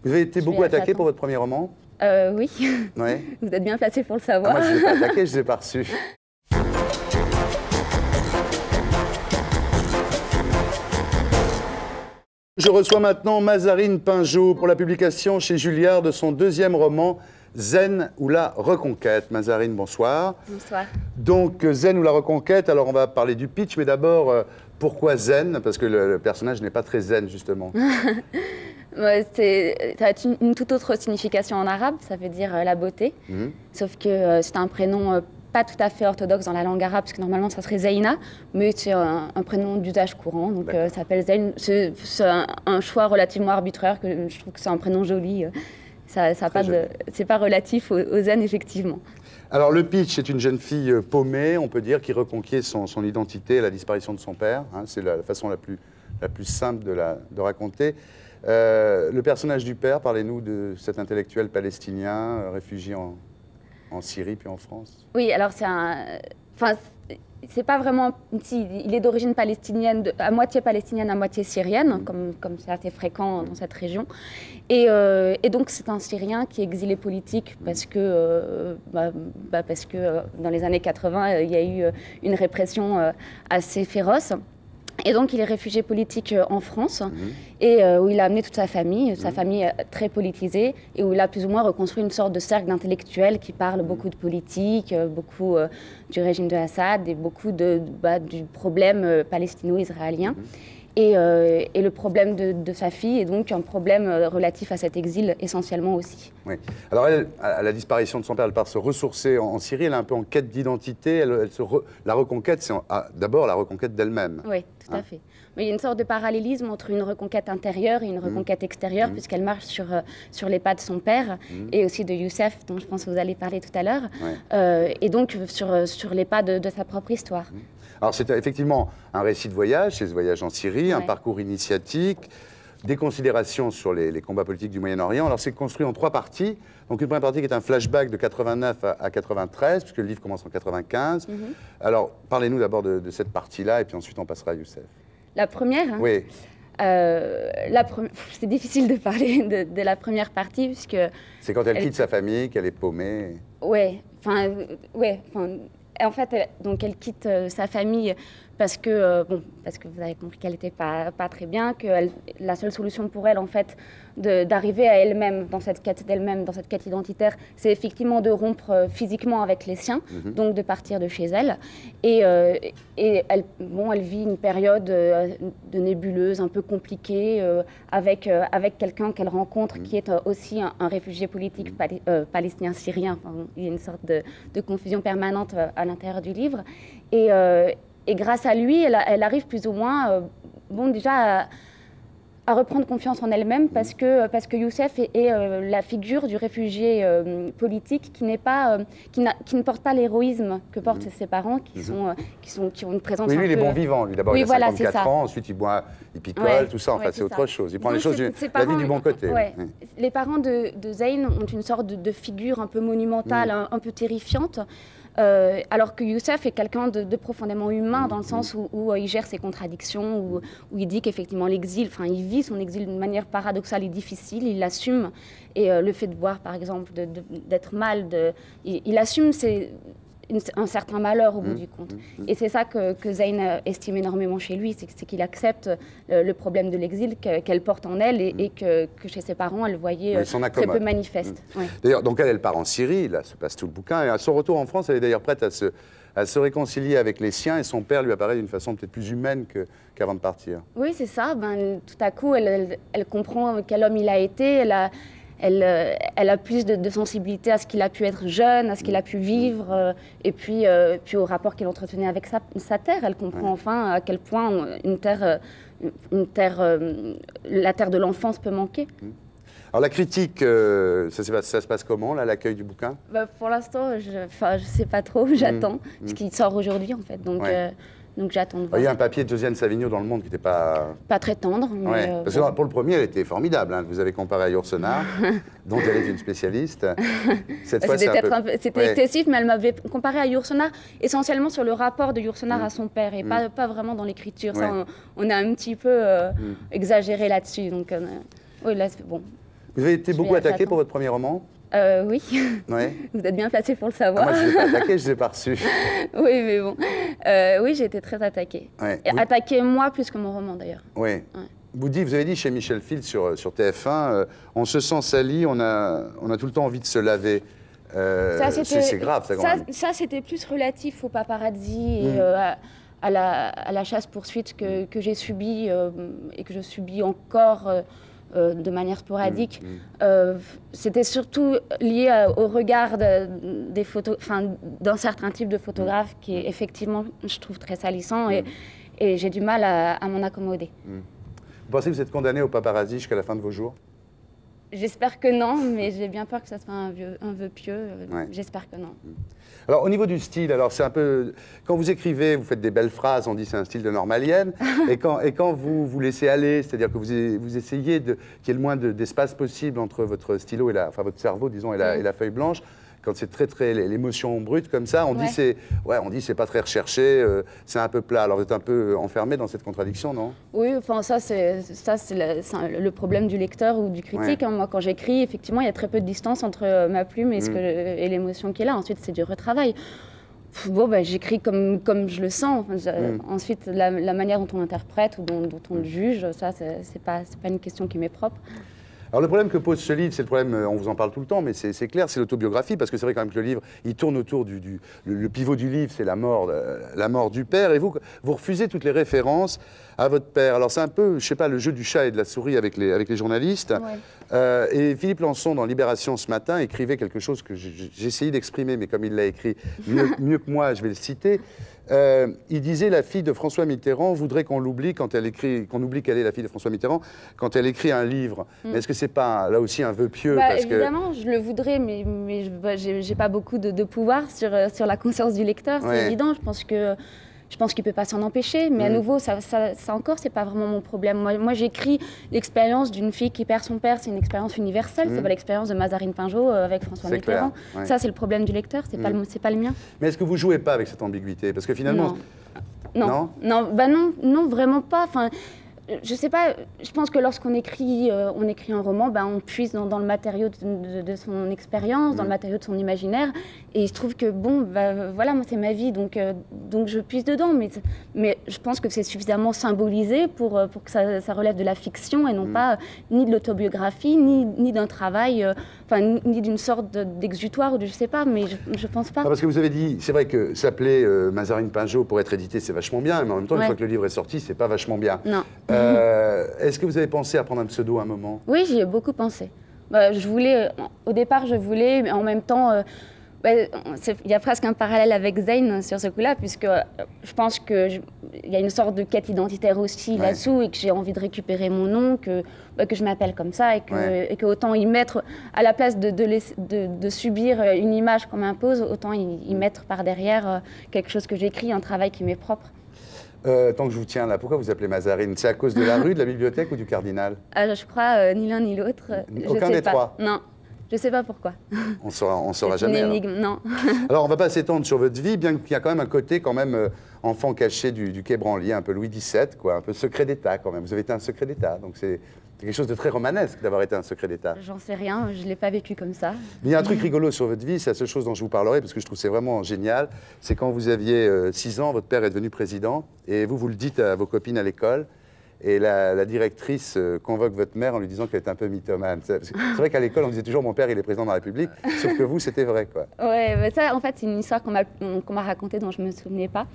Vous avez été beaucoup attaqué pour votre premier roman? Oui. Ouais. Vous êtes bien placé pour le Ah, savoir. moi, je ne l'ai pas attaqué, je ne l'ai pas reçu. Je reçois maintenant Mazarine Pinjot pour la publication chez Julliard de son deuxième roman, Zen ou la Reconquête. Mazarine, bonsoir. Bonsoir. Donc, Zen ou la Reconquête, alors on va parler du pitch, mais d'abord, pourquoi Zen? Parce que le personnage n'est pas très zen, justement. Ça a une toute autre signification en arabe, ça veut dire la beauté. Sauf que c'est un prénom pas tout à fait orthodoxe dans la langue arabe, parce que normalement ça serait Zeina, mais c'est un prénom d'usage courant, donc ça s'appelle Zen. C'est un choix relativement arbitraire, que je trouve que c'est un prénom joli. C'est pas relatif au zen, effectivement. Alors le pitch, c'est une jeune fille paumée, on peut dire, qui reconquiert son identité à la disparition de son père. Hein, c'est la façon la plus simple de raconter. Le personnage du père, parlez-nous de cet intellectuel palestinien réfugié en Syrie puis en France. Oui, alors c'est pas vraiment... Si, il est d'origine palestinienne, à moitié palestinienne, à moitié syrienne, comme c'est assez fréquent dans cette région. Et donc c'est un Syrien qui est exilé politique parce que dans les années 80, il y a eu une répression assez féroce. Et donc, il est réfugié politique en France, et où il a amené toute sa famille très politisée, et où il a plus ou moins reconstruit une sorte de cercle d'intellectuels qui parlent beaucoup de politique, beaucoup du régime de Assad, et beaucoup du problème palestino-israélien. Et le problème de sa fille est donc un problème relatif à cet exil essentiellement aussi. Oui. Alors elle, à la disparition de son père, elle part se ressourcer en Syrie, elle est un peu en quête d'identité, la reconquête, c'est d'abord la reconquête d'elle-même. Oui, tout à fait. Mais il y a une sorte de parallélisme entre une reconquête intérieure et une reconquête extérieure, puisqu'elle marche sur les pas de son père et aussi de Youssef, dont je pense que vous allez parler tout à l'heure, et donc sur les pas de sa propre histoire. Alors c'est effectivement un récit de voyage, c'est ce voyage en Syrie, un parcours initiatique, des considérations sur les combats politiques du Moyen-Orient. Alors c'est construit en 3 parties. Donc une première partie qui est un flashback de 89 à 93, puisque le livre commence en 95. Alors parlez-nous d'abord de cette partie-là, et puis ensuite on passera à Youssef. La première, oui. C'est difficile de parler de la première partie, puisque... C'est quand elle quitte sa famille, qu'elle est paumée. En fait, donc elle quitte sa famille parce que vous avez compris qu'elle n'était pas très bien, que la seule solution pour elle, en fait, d'arriver à elle-même, dans cette quête d'elle-même, dans cette quête identitaire, c'est effectivement de rompre physiquement avec les siens, donc de partir de chez elle. Et elle vit une période de nébuleuse, un peu compliquée, avec quelqu'un qu'elle rencontre qui est aussi un réfugié politique palestinien-syrien. Enfin, il y a une sorte de confusion permanente à l'intérieur du livre. Et grâce à lui, elle arrive plus ou moins, déjà à reprendre confiance en elle-même parce que Youssef est la figure du réfugié politique qui ne porte pas l'héroïsme que portent ses parents, qui ont une présence. Oui, lui, un il est peu... bon vivant. Lui, d'abord, il a 54 ans, ensuite il boit, il picole, tout ça. En fait, c'est autre chose. Il prend les choses, la vie du bon côté. Les parents de Zeyn ont une sorte de figure un peu monumentale, un peu terrifiante. Alors que Youssef est quelqu'un de profondément humain dans le sens où il gère ses contradictions, où il dit qu'effectivement l'exil, il vit son exil d'une manière paradoxale et difficile, il l'assume. Et le fait de boire, par exemple, d'être mal, il assume un certain malheur au bout du compte. Et c'est ça que Zeyn estime énormément chez lui, c'est qu'il accepte le problème de l'exil qu'elle porte en elle et que chez ses parents, elle voyait très peu manifeste. D'ailleurs, donc elle part en Syrie, là se passe tout le bouquin, et à son retour en France, elle est d'ailleurs prête à se réconcilier avec les siens, et son père lui apparaît d'une façon peut-être plus humaine qu'avant de partir. Oui, c'est ça. Tout à coup, elle comprend quel homme il a été, elle a plus de sensibilité à ce qu'il a pu être jeune, à ce qu'il a pu vivre, et puis au rapport qu'il entretenait avec sa terre. Elle comprend enfin à quel point la terre de l'enfance peut manquer. Alors la critique, ça se passe comment, là, l'accueil du bouquin? Pour l'instant, je sais pas trop, j'attends, parce qu'il sort aujourd'hui en fait. Donc j'attends de voir. Il y a un papier de Josiane Savigno dans Le Monde qui n'était pas... Pas très tendre. Mais parce que pour le premier, elle était formidable. Hein. Vous avez comparé à Yourcenar, dont elle est une spécialiste. Cette fois, c'était excessif, mais elle m'avait comparé à Yourcenar essentiellement sur le rapport de Yourcenar à son père, et pas vraiment dans l'écriture. Ça, on a un petit peu exagéré là-dessus. Donc, oui, là, c'est bon. Vous avez été beaucoup attaqué pour votre premier roman? Oui. Ouais. Vous êtes bien placé pour le savoir. Ah, moi, je ne l'ai pas attaqué, je ne l'ai pas reçu. Oui, mais bon. Oui, j'ai été très attaquée. Ouais. Attaquée, moi, plus que mon roman, d'ailleurs. Oui. Ouais. Vous avez dit chez Michel Field sur TF1, on se sent sali, on a tout le temps envie de se laver. C'est grave, ça, quand même. Ça, c'était plus relatif aux paparazzi et à la chasse-poursuite que j'ai subie et que je subis encore de manière sporadique. C'était surtout lié au regard d'un certain type de photographe qui est effectivement, je trouve, très salissant et j'ai du mal à m'en accommoder. Vous pensez que vous êtes condamné au paparazzi jusqu'à la fin de vos jours? J'espère que non, mais j'ai bien peur que ça soit un vœu pieux. Ouais. J'espère que non. Alors, au niveau du style, alors c'est un peu... Quand vous écrivez, vous faites des belles phrases, on dit c'est un style de normalienne. et quand vous vous laissez aller, c'est-à-dire que vous essayez qu'il y ait le moins d'espace possible entre votre stylo et votre cerveau, disons, et la feuille blanche, quand c'est très l'émotion brute comme ça, on dit c'est pas très recherché, c'est un peu plat. Alors vous êtes un peu enfermé dans cette contradiction, non? Oui, enfin ça c'est le problème du lecteur ou du critique. Hein. Moi quand j'écris, effectivement, il y a très peu de distance entre ma plume et l'émotion qui est là. Ensuite c'est du retravail. Bon, ben, j'écris comme je le sens. Ensuite, la manière dont on l'interprète ou dont on le juge, ça c'est pas une question qui m'est propre. Alors le problème que pose ce livre, c'est le problème, on vous en parle tout le temps, mais c'est clair, c'est l'autobiographie, parce que c'est vrai quand même que le livre, il tourne autour le pivot du livre, c'est la mort du père, et vous refusez toutes les références à votre père. Alors c'est un peu, je sais pas, le jeu du chat et de la souris avec les journalistes. Ouais. Et Philippe Lançon, dans Libération ce matin, écrivait quelque chose que j'ai essayé d'exprimer, mais comme il l'a écrit mieux que moi, je vais le citer. Il disait, la fille de François Mitterrand voudrait qu'on l'oublie quand elle écrit, qu'on oublie qu'elle est la fille de François Mitterrand quand elle écrit un livre. Mais est-ce que c'est pas là aussi un vœu pieux? Parce évidemment, je le voudrais, mais j'ai pas beaucoup de pouvoir sur la conscience du lecteur, c'est évident. Je pense qu'il ne peut pas s'en empêcher, mais à nouveau, ça encore, c'est pas vraiment mon problème. Moi j'écris l'expérience d'une fille qui perd son père, c'est une expérience universelle, c'est pas l'expérience de Mazarine Pinjot avec François Mitterrand. Ça, c'est le problème du lecteur, c'est pas le mien. Mais est-ce que vous jouez pas avec cette ambiguïté? Parce que finalement... Non, non, vraiment pas. Enfin, je sais pas, je pense que lorsqu'on écrit, un roman, on puise dans le matériau de son expérience, dans le matériau de son imaginaire. Et il se trouve que, bon, voilà, moi, c'est ma vie, donc je puise dedans. Mais je pense que c'est suffisamment symbolisé pour que ça relève de la fiction et non pas ni de l'autobiographie, ni d'un travail, ni d'une sorte d'exutoire ou de je sais pas, mais je pense pas. Non, parce que vous avez dit, c'est vrai que s'appeler Mazarine Pinjot pour être édité, c'est vachement bien, mais en même temps, une fois que le livre est sorti, c'est pas vachement bien. Non. Est-ce que vous avez pensé à prendre un pseudo à un moment? Oui, j'y ai beaucoup pensé. Au départ, je voulais, mais en même temps, il y a presque un parallèle avec Zayn sur ce coup-là, puisque je pense qu'il y a une sorte de quête identitaire aussi là-dessous, et que j'ai envie de récupérer mon nom, que je m'appelle comme ça, et que autant y mettre, à la place de subir une image qu'on m'impose, autant y mettre par derrière quelque chose que j'écris, un travail qui m'est propre. Tant que je vous tiens là, pourquoi vous appelez Mazarine? C'est à cause de la rue, de la bibliothèque ou du cardinal? Je crois ni l'un ni l'autre. Aucun des trois? Non, je ne sais pas pourquoi. On saura jamais. C'est une énigme, non. Alors, on ne va pas s'étendre sur votre vie, bien qu'il y a quand même un côté enfant caché du Quai Branly, un peu Louis XVII, quoi, un peu secret d'État quand même. Vous avez été un secret d'État, donc c'est quelque chose de très romanesque d'avoir été un secret d'État. J'en sais rien, je ne l'ai pas vécu comme ça. Mais il y a un truc rigolo sur votre vie, c'est la seule chose dont je vous parlerai, parce que je trouve que c'est vraiment génial. C'est quand vous aviez 6 ans, votre père est devenu président, et vous le dites à vos copines à l'école, et la directrice convoque votre mère en lui disant qu'elle est un peu mythomane. C'est vrai qu'à l'école, on disait toujours « mon père, il est président de la République », sauf que vous, c'était vrai, quoi. Ouais, mais ça, en fait, c'est une histoire qu'on m'a racontée dont je ne me souvenais pas.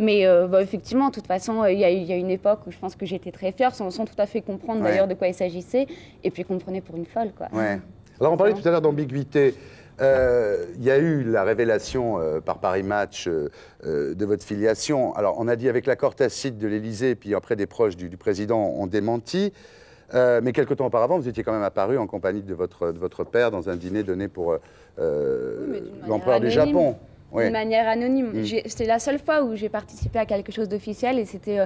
Mais effectivement, de toute façon, il y a une époque où je pense que j'étais très fière, sans tout à fait comprendre d'ailleurs de quoi il s'agissait, et puis qu'on me prenait pour une folle, quoi. Ouais. Alors, on parlait tout à l'heure d'ambiguïté. Il y a eu la révélation par Paris Match de votre filiation. Alors, on a dit avec l'accord tacite de l'Élysée, puis après des proches du président ont démenti. Mais quelque temps auparavant, vous étiez quand même apparu en compagnie de votre père dans un dîner donné pour l'empereur du Japon. D'une manière anonyme. C'est la seule fois où j'ai participé à quelque chose d'officiel et c'était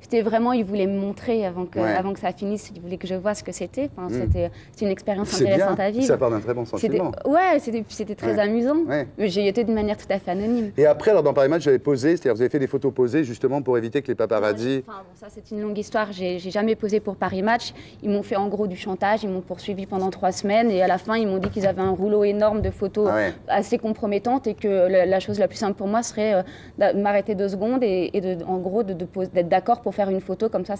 c'était vraiment, il voulait me montrer avant que ça finisse, il voulait que je vois ce que c'était. Enfin, c'était une expérience intéressante à vivre. Ça part d'un très bon sentiment. Ouais, c'était très amusant. Mais j'y étais de manière tout à fait anonyme. Et après, alors, dans Paris Match, j'avais posé, c'est-à-dire vous avez fait des photos posées justement pour éviter que les paparazzis... Enfin, bon, ça, c'est une longue histoire. J'ai jamais posé pour Paris Match. Ils m'ont fait en gros du chantage, ils m'ont poursuivi pendant 3 semaines et à la fin, ils m'ont dit qu'ils avaient un rouleau énorme de photos assez compromettantes et que la chose la plus simple pour moi serait de m'arrêter 2 secondes et en gros d'être d'accord pour faire une photo comme ça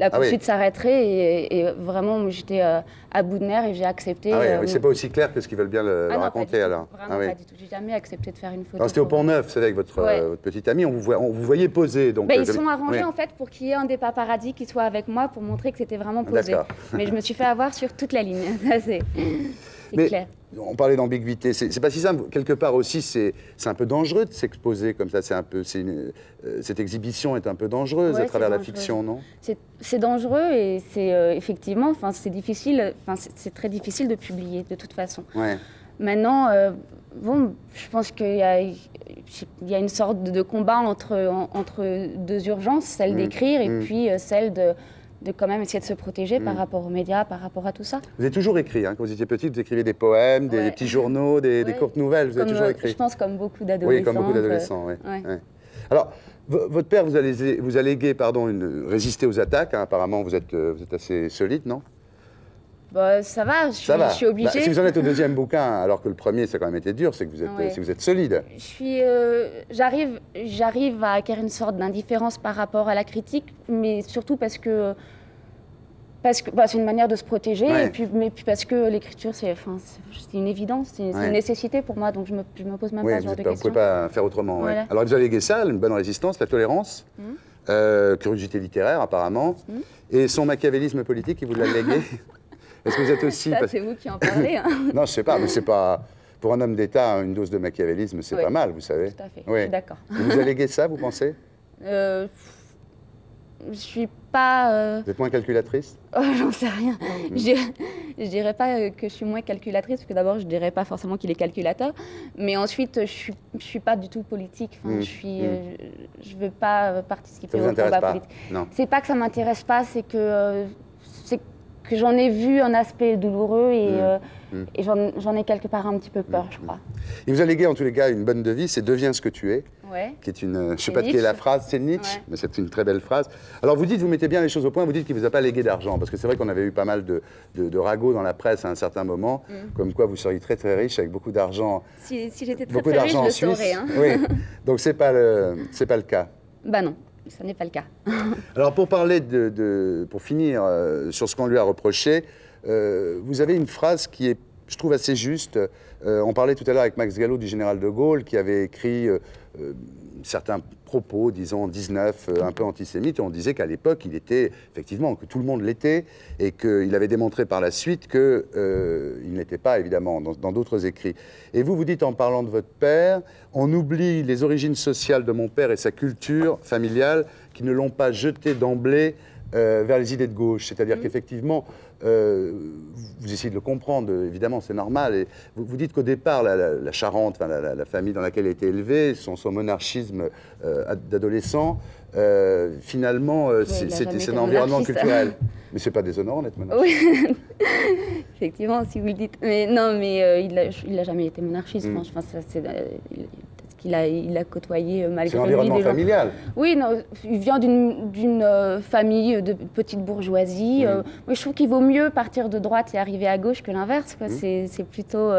la poursuite s'arrêterait et vraiment j'étais à bout de nerfs et j'ai accepté. C'est pas aussi clair que ce qu'ils veulent bien le raconter alors. Vraiment pas du tout. J'ai jamais accepté de faire une photo. C'était au Pont-Neuf, c'est avec votre petite amie, on vous voyait poser. Donc, ils sont arrangés en fait pour qu'il y ait un des paparazzis qui soit avec moi pour montrer que c'était vraiment posé. Mais je me suis fait avoir sur toute la ligne. Ça c'est clair. On parlait d'ambiguïté, c'est pas si simple. Quelque part aussi, c'est un peu dangereux de s'exposer comme ça. Cette exhibition est un peu dangereuse à travers la fiction, non? C'est dangereux et c'est effectivement, c'est difficile. C'est très difficile de publier de toute façon. Maintenant, je pense qu'il y a une sorte de combat entre 2 urgences, celle d'écrire et puis celle de quand même essayer de se protéger par rapport aux médias, par rapport à tout ça. Vous avez toujours écrit, quand vous étiez petite, vous écriviez des poèmes, des petits journaux, des courtes nouvelles, vous avez toujours écrit. Je pense comme beaucoup d'adolescents. Oui, comme beaucoup d'adolescents, Alors, votre père vous a légué, résister aux attaques, apparemment vous êtes assez solide, non? Ça va, je suis obligée. Si vous en êtes au 2e bouquin, alors que le premier, ça a quand même été dur, c'est que vous êtes solide. J'arrive à acquérir une sorte d'indifférence par rapport à la critique, mais surtout parce que c'est une manière de se protéger, mais puis parce que l'écriture, c'est une évidence, c'est une nécessité pour moi, donc je me pose même pas ce genre de questions. Vous ne pouvez pas faire autrement. Voilà. Alors vous avez légué ça, une bonne résistance, la tolérance, curiosité littéraire apparemment, et son machiavélisme politique, il vous l'a légué. Est-ce que vous êtes aussi... Ça, c'est vous qui en parlez. Non, je ne sais pas, mais c'est pas... Pour un homme d'État, une dose de machiavélisme, c'est pas mal, vous savez. Tout à fait, je suis d'accord. Vous avez légué ça, vous pensez? Je suis pas... Vous êtes moins calculatrice? J'en sais rien. Je dirais pas que je suis moins calculatrice, parce que d'abord, je dirais pas forcément qu'il est calculateur. Mais ensuite, je suis pas du tout politique. Je veux pas participer au combat politique. C'est pas que ça m'intéresse pas, c'est que j'en ai vu un aspect douloureux et j'en ai quelque part un petit peu peur, je crois. Il vous a légué en tous les cas une bonne devise, c'est « Deviens ce que tu es », qui est une... Je ne sais pas de qui est la phrase, c'est Nietzsche, mais c'est une très belle phrase. Alors vous mettez bien les choses au point, vous dites qu'il ne vous a pas légué d'argent, parce que c'est vrai qu'on avait eu pas mal de ragots dans la presse à un certain moment, comme quoi vous seriez très très riche avec beaucoup d'argent. Si j'étais très très riche, je le saurais. Oui, donc c'est pas le cas. Bah non. Ça n'est pas le cas. Alors pour parler pour finir sur ce qu'on lui a reproché, vous avez une phrase qui est, je trouve, assez juste. On parlait tout à l'heure avec Max Gallo du général de Gaulle qui avait écrit certains propos, disons 19, un peu antisémites, et on disait qu'à l'époque, il était, effectivement, que tout le monde l'était, et qu'il avait démontré par la suite qu'il ne l'était pas, évidemment, dans d'autres écrits. Et vous dites, en parlant de votre père, on oublie les origines sociales de mon père et sa culture familiale qui ne l'ont pas jeté d'emblée vers les idées de gauche. C'est-à-dire qu'effectivement, vous essayez de le comprendre, évidemment, c'est normal. Et vous dites qu'au départ, la Charente, la famille dans laquelle il a été élevé, son monarchisme d'adolescent, finalement, c'est un environnement culturel. Mais c'est pas déshonorant d'être monarchiste. Oui, effectivement, si vous le dites. Mais non, mais il n'a jamais été monarchiste. Je pense que il a côtoyé malgré lui. C'est l'environnement familial. Oui, non, il vient d'une famille de petite bourgeoisie. Moi, je trouve qu'il vaut mieux partir de droite et arriver à gauche que l'inverse. C'est plutôt...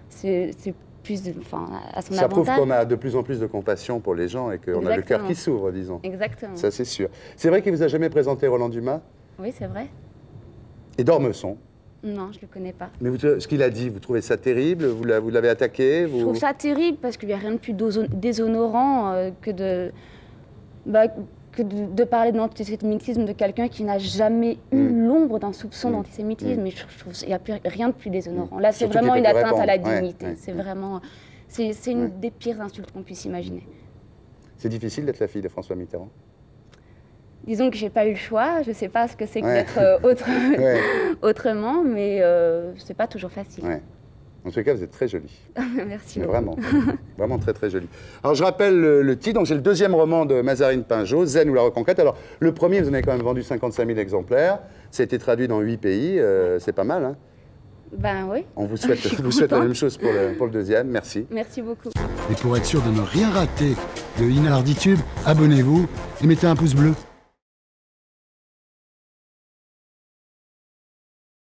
c'est plus à son avantage. Ça prouve qu'on a de plus en plus de compassion pour les gens et qu'on a le cœur qui s'ouvre, disons. Exactement. Ça, c'est sûr. C'est vrai qu'il ne vous a jamais présenté Roland Dumas? Oui, c'est vrai. Et d'Ormesson? Non, je ne le connais pas. Mais ce qu'il a dit, vous trouvez ça terrible? Vous l'avez attaqué? Je trouve ça terrible parce qu'il n'y a rien de plus déshonorant que de parler d'antisémitisme de quelqu'un qui n'a jamais eu l'ombre d'un soupçon d'antisémitisme. Mais je trouve qu'il n'y a rien de plus déshonorant. Là, c'est vraiment une atteinte à la dignité. C'est vraiment... C'est une des pires insultes qu'on puisse imaginer. C'est difficile d'être la fille de François Mitterrand? Disons que je n'ai pas eu le choix, je ne sais pas ce que c'est que d'être autrement, mais ce n'est pas toujours facile. En tout cas, vous êtes très jolie. Merci. Mais vraiment, vraiment très très jolie. Alors je rappelle le titre, donc c'est le deuxième roman de Mazarine Pinjot, Zen ou la reconquête. Alors le premier, vous en avez quand même vendu 55 000 exemplaires, ça a été traduit dans 8 pays, c'est pas mal, hein? Ben oui. On vous souhaite la même chose pour le deuxième, merci. Merci beaucoup. Et pour être sûr de ne rien rater de Inarditube, abonnez-vous et mettez un pouce bleu.